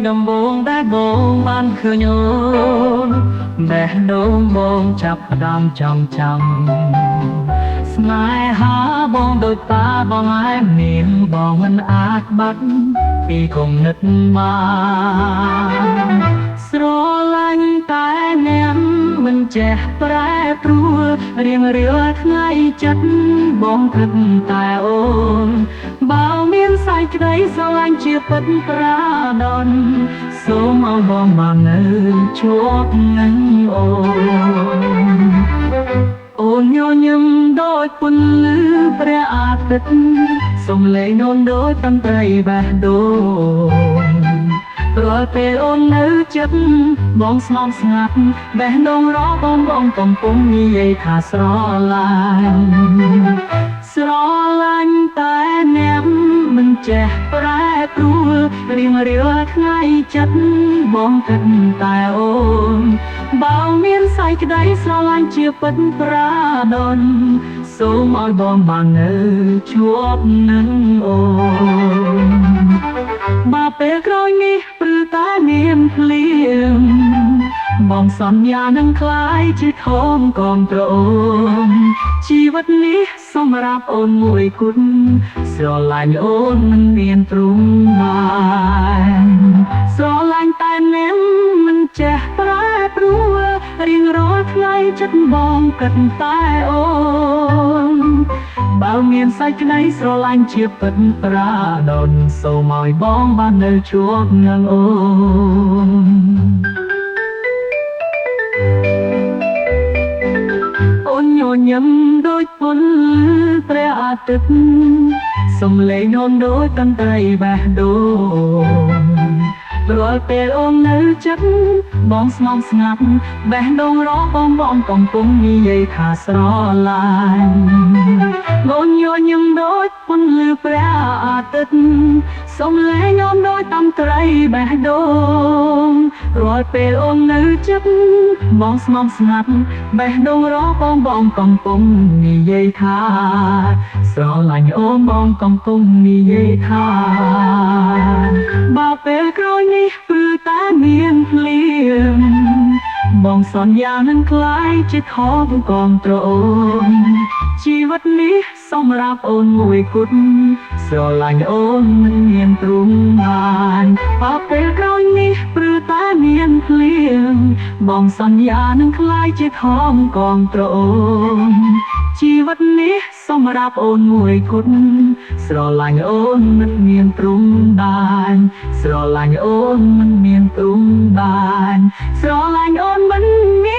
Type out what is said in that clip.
ដំបូងដែលបងបានឃើញអូនបែបដូងបងចាប់ផ្ដើមចង់ចាំស្នេហាបងដូចតាបងឯងមានបងមិនអាចបាត់ពីគំនិតមកស្រឡាញ់តែអ្នកមិនចេះប្រែប្រួលរៀងរាល់ថ្ងៃចិត្តបងគិតតែអូនបើមានសក្តីស្រឡាញ់ជាពិតប្រាដនសូមឲ្យបងបាននៅជួបនឹងអូនអូនញញឹមដូចពន្លឺព្រះអាទិត្យសំឡេងអូនដូចតន្ត្រីបេះដូងរាល់ពេលអូននៅចិត្តបងស្ងប់ស្ងាត់បេះដូងរកបងកំពុងនិយាយថាស្រឡាញ់តែអ្នកមិនចេះប្រែប្រួលរៀងរាល់ថ្ងៃចិត្តបងគិតតែអូនបើមានសក្តីស្រឡាញ់ជាពិតប្រាដនសូមឲ្យបងបាននៅជួបនឹងអូនបើពេលក្រោយនេះព្រឺតែមានភ្លៀងបងសន្យានឹងក្លាយជាធំកងត្រអូនជីវិតនេះសម្រាប់អូនមួយគត់ស្រឡាញ់អូនមិនមានទ្រង់បានស្រឡាញ់តែអ្នកមិនចេះប្រែប្រួលរៀងរាល់ថ្ងៃចិត្តបងគិតតែអូនបើមានសេចក្តីស្រឡាញ់ជាពិតប្រាដនសូមឲ្យបងបាននៅជួបនឹងអូនអូនញញឹមដូចពន្លឺព្រះអាទិត្យសំឡេងអូនដូចតន្ត្រីបេះដូងរាល់ពេលអូននៅចិត្តបងស្ងប់ស្ងាត់បេះដូងរកបងកំពុងនិយាយថាស្រឡាញ់អូនញញឹមដូចពន្លឺព្រះអាទិត្យសំឡេងអូនដូចតន្ត្រីបេះដូងរាល់ពេលអូននៅចិត្តបងស្ងប់ស្ងាត់បេះដូងរកបងកំពុងនិយាយថាស្រឡាញ់អូនបងកំពុងនិយាយថាបើពេលក្រោយនេះព្រឺតែមានភ្លៀងបងសន្យានឹងក្លាយជាថងកងត្រអូនជីវិតនេះសម្រាប់អូនមួយគត់ស្រឡាញ់អូនមិនមានទ្រង់បានបើពេលក្រោយនេះព្រឺតែមានភ្លៀងបងសន្យានឹងក្លាយជាថងកងត្រអូនជីវិតនេះសម្រាប់អូនមួយគត់ស្រឡាញ់អូនមិនមានទ្រង់បានស្រឡាញ់អូនមិនមានទ្រង់បានស្រឡាញ់អូនមិនមាន